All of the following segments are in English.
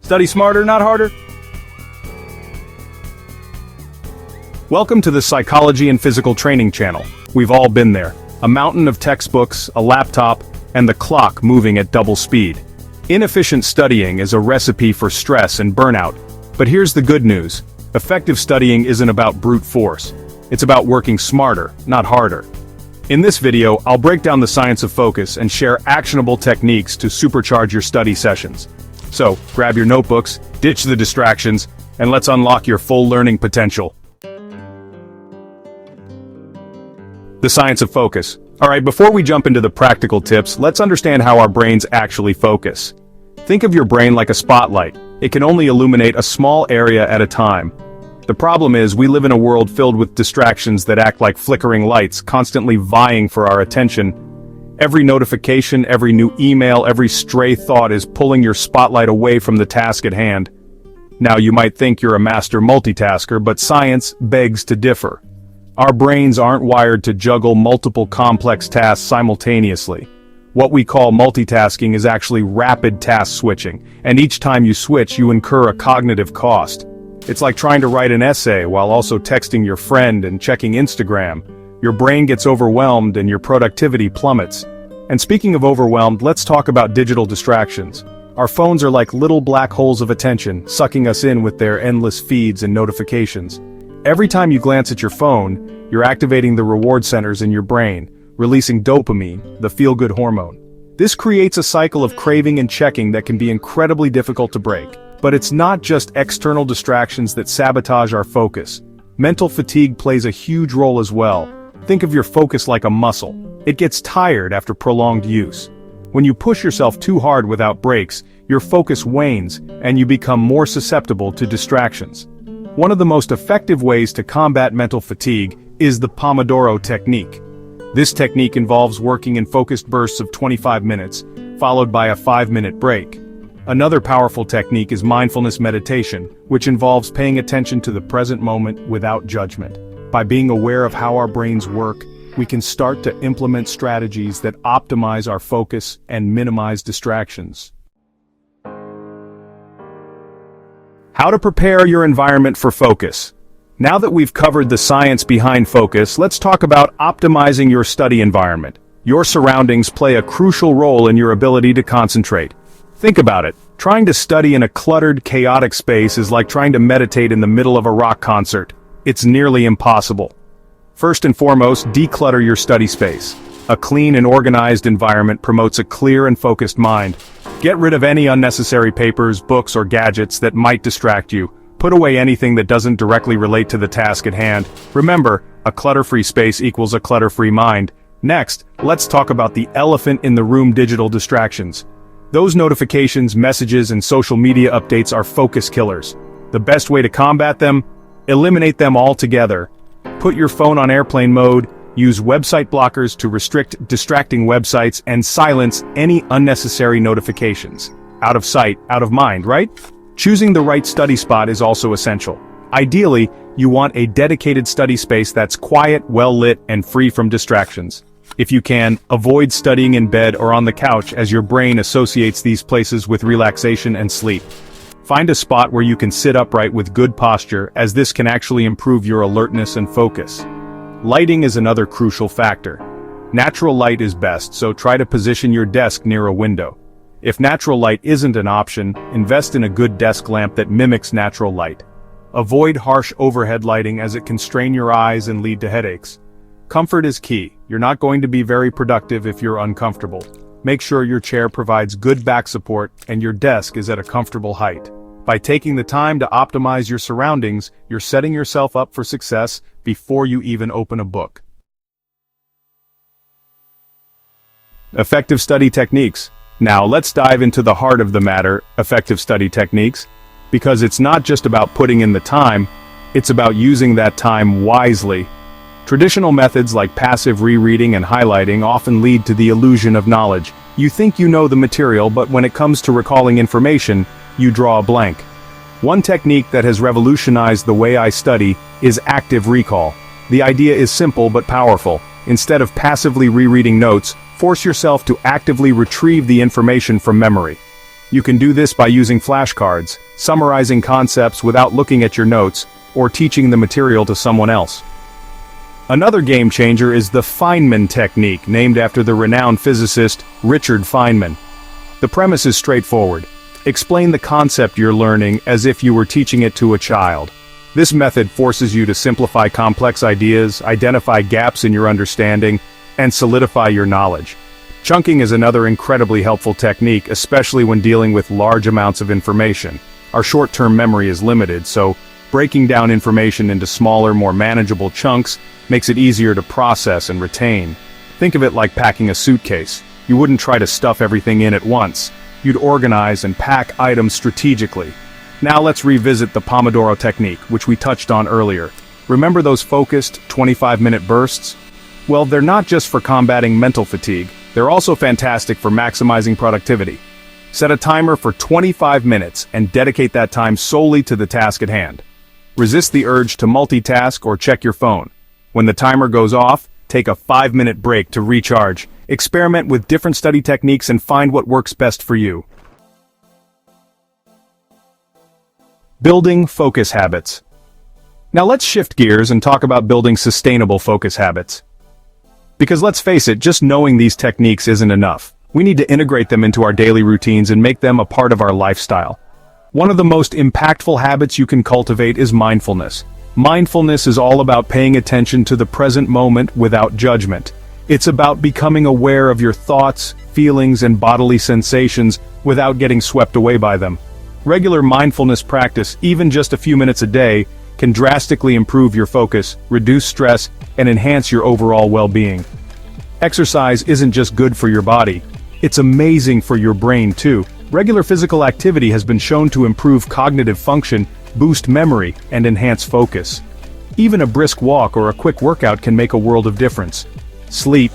Study smarter, not harder? Welcome to the Psychology and Physical Training channel. We've all been there. A mountain of textbooks, a laptop, and the clock moving at double speed. Inefficient studying is a recipe for stress and burnout. But here's the good news. Effective studying isn't about brute force. It's about working smarter, not harder. In this video, I'll break down the science of focus and share actionable techniques to supercharge your study sessions. So, grab your notebooks, ditch the distractions, and let's unlock your full learning potential. The science of focus. Alright, before we jump into the practical tips, let's understand how our brains actually focus. Think of your brain like a spotlight. It can only illuminate a small area at a time. The problem is, we live in a world filled with distractions that act like flickering lights, constantly vying for our attention. Every notification, every new email, every stray thought is pulling your spotlight away from the task at hand. Now, you might think you're a master multitasker, but science begs to differ. Our brains aren't wired to juggle multiple complex tasks simultaneously. What we call multitasking is actually rapid task switching, and each time you switch, you incur a cognitive cost. It's like trying to write an essay while also texting your friend and checking Instagram. Your brain gets overwhelmed and your productivity plummets. And speaking of overwhelmed, let's talk about digital distractions. Our phones are like little black holes of attention, sucking us in with their endless feeds and notifications. Every time you glance at your phone, you're activating the reward centers in your brain, releasing dopamine, the feel-good hormone. This creates a cycle of craving and checking that can be incredibly difficult to break. But it's not just external distractions that sabotage our focus. Mental fatigue plays a huge role as well. Think of your focus like a muscle. It gets tired after prolonged use. When you push yourself too hard without breaks, your focus wanes, and you become more susceptible to distractions. One of the most effective ways to combat mental fatigue is the Pomodoro technique. This technique involves working in focused bursts of 25 minutes, followed by a 5-minute break. Another powerful technique is mindfulness meditation, which involves paying attention to the present moment without judgment. By being aware of how our brains work, we can start to implement strategies that optimize our focus and minimize distractions. How to prepare your environment for focus. Now that we've covered the science behind focus, let's talk about optimizing your study environment. Your surroundings play a crucial role in your ability to concentrate. Think about it. Trying to study in a cluttered, chaotic space is like trying to meditate in the middle of a rock concert. It's nearly impossible. First and foremost, declutter your study space. A clean and organized environment promotes a clear and focused mind. Get rid of any unnecessary papers, books, or gadgets that might distract you. Put away anything that doesn't directly relate to the task at hand. Remember, a clutter-free space equals a clutter-free mind. Next, let's talk about the elephant in the room: digital distractions. Those notifications, messages, and social media updates are focus killers. The best way to combat them? Eliminate them altogether. Put your phone on airplane mode, use website blockers to restrict distracting websites, and silence any unnecessary notifications. Out of sight, out of mind, right? Choosing the right study spot is also essential. Ideally, you want a dedicated study space that's quiet, well-lit, and free from distractions. If you can, avoid studying in bed or on the couch, as your brain associates these places with relaxation and sleep. Find a spot where you can sit upright with good posture, as this can actually improve your alertness and focus. Lighting is another crucial factor. Natural light is best, so try to position your desk near a window. If natural light isn't an option, invest in a good desk lamp that mimics natural light. Avoid harsh overhead lighting, as it can strain your eyes and lead to headaches. Comfort is key. You're not going to be very productive if you're uncomfortable. Make sure your chair provides good back support and your desk is at a comfortable height. By taking the time to optimize your surroundings, you're setting yourself up for success before you even open a book. Effective study techniques. Now let's dive into the heart of the matter: effective study techniques. Because it's not just about putting in the time, it's about using that time wisely. Traditional methods like passive rereading and highlighting often lead to the illusion of knowledge. You think you know the material, but when it comes to recalling information, you draw a blank. One technique that has revolutionized the way I study is active recall. The idea is simple but powerful. Instead of passively rereading notes, force yourself to actively retrieve the information from memory. You can do this by using flashcards, summarizing concepts without looking at your notes, or teaching the material to someone else. Another game changer is the Feynman technique, named after the renowned physicist Richard Feynman. The premise is straightforward. Explain the concept you're learning as if you were teaching it to a child. This method forces you to simplify complex ideas, identify gaps in your understanding, and solidify your knowledge. Chunking is another incredibly helpful technique, especially when dealing with large amounts of information. Our short-term memory is limited, so breaking down information into smaller, more manageable chunks makes it easier to process and retain. Think of it like packing a suitcase. You wouldn't try to stuff everything in at once. You'd organize and pack items strategically. Now let's revisit the Pomodoro technique, which we touched on earlier. Remember those focused, 25-minute bursts? Well, they're not just for combating mental fatigue, they're also fantastic for maximizing productivity. Set a timer for 25 minutes and dedicate that time solely to the task at hand. Resist the urge to multitask or check your phone. When the timer goes off, take a 5-minute break to recharge. Experiment with different study techniques and find what works best for you. Building focus habits. Now let's shift gears and talk about building sustainable focus habits. Because let's face it, just knowing these techniques isn't enough. We need to integrate them into our daily routines and make them a part of our lifestyle. One of the most impactful habits you can cultivate is mindfulness. Mindfulness is all about paying attention to the present moment without judgment. It's about becoming aware of your thoughts, feelings, and bodily sensations without getting swept away by them. Regular mindfulness practice, even just a few minutes a day, can drastically improve your focus, reduce stress, and enhance your overall well-being. Exercise isn't just good for your body, it's amazing for your brain too. Regular physical activity has been shown to improve cognitive function, boost memory, and enhance focus. Even a brisk walk or a quick workout can make a world of difference. Sleep.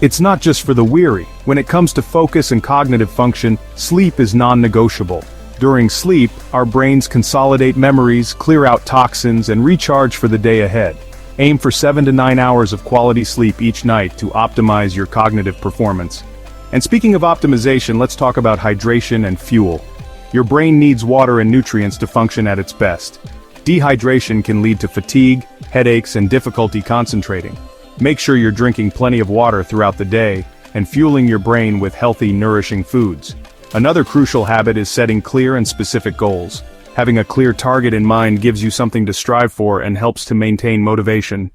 It's not just for the weary. When it comes to focus and cognitive function, sleep is non-negotiable. During sleep, our brains consolidate memories, clear out toxins, and recharge for the day ahead. Aim for 7 to 9 hours of quality sleep each night to optimize your cognitive performance. And speaking of optimization, let's talk about hydration and fuel. Your brain needs water and nutrients to function at its best. Dehydration can lead to fatigue, headaches, and difficulty concentrating. Make sure you're drinking plenty of water throughout the day and fueling your brain with healthy, nourishing foods. Another crucial habit is setting clear and specific goals. Having a clear target in mind gives you something to strive for and helps to maintain motivation.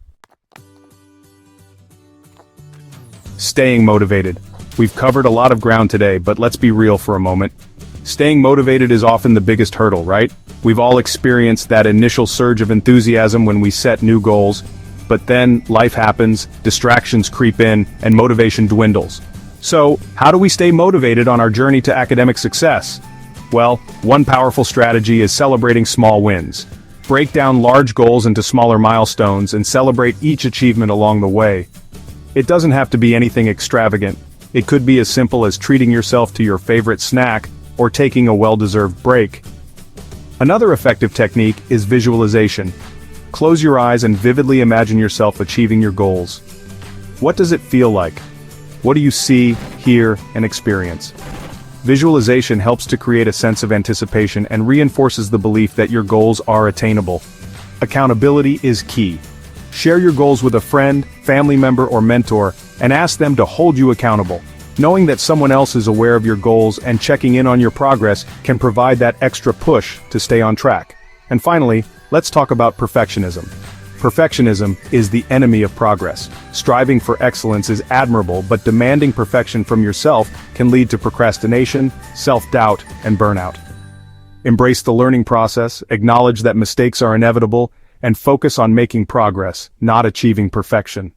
Staying motivated. We've covered a lot of ground today, but let's be real for a moment. Staying motivated is often the biggest hurdle, right? We've all experienced that initial surge of enthusiasm when we set new goals, but then life happens, distractions creep in, and motivation dwindles. So, how do we stay motivated on our journey to academic success? Well, one powerful strategy is celebrating small wins. Break down large goals into smaller milestones and celebrate each achievement along the way. It doesn't have to be anything extravagant. It could be as simple as treating yourself to your favorite snack or taking a well-deserved break. Another effective technique is visualization. Close your eyes and vividly imagine yourself achieving your goals. What does it feel like? What do you see, hear, and experience? Visualization helps to create a sense of anticipation and reinforces the belief that your goals are attainable. Accountability is key. Share your goals with a friend, family member, or mentor, and ask them to hold you accountable. Knowing that someone else is aware of your goals and checking in on your progress can provide that extra push to stay on track. And finally, let's talk about perfectionism. Perfectionism is the enemy of progress. Striving for excellence is admirable, but demanding perfection from yourself can lead to procrastination, self-doubt, and burnout. Embrace the learning process, acknowledge that mistakes are inevitable, and focus on making progress, not achieving perfection.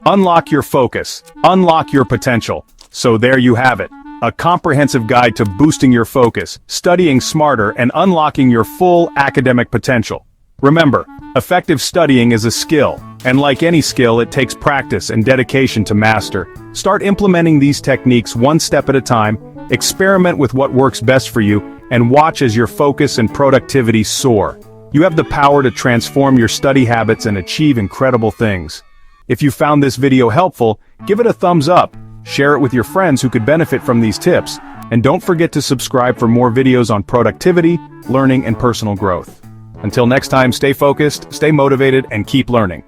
Unlock your focus. Unlock your potential. So there you have it. A comprehensive guide to boosting your focus, studying smarter, and unlocking your full academic potential. Remember, effective studying is a skill, and like any skill, it takes practice and dedication to master. Start implementing these techniques one step at a time, experiment with what works best for you, and watch as your focus and productivity soar. You have the power to transform your study habits and achieve incredible things. If you found this video helpful, give it a thumbs up, Share it with your friends who could benefit from these tips, and don't forget to subscribe for more videos on productivity, learning, and personal growth. Until next time, stay focused, stay motivated, and keep learning.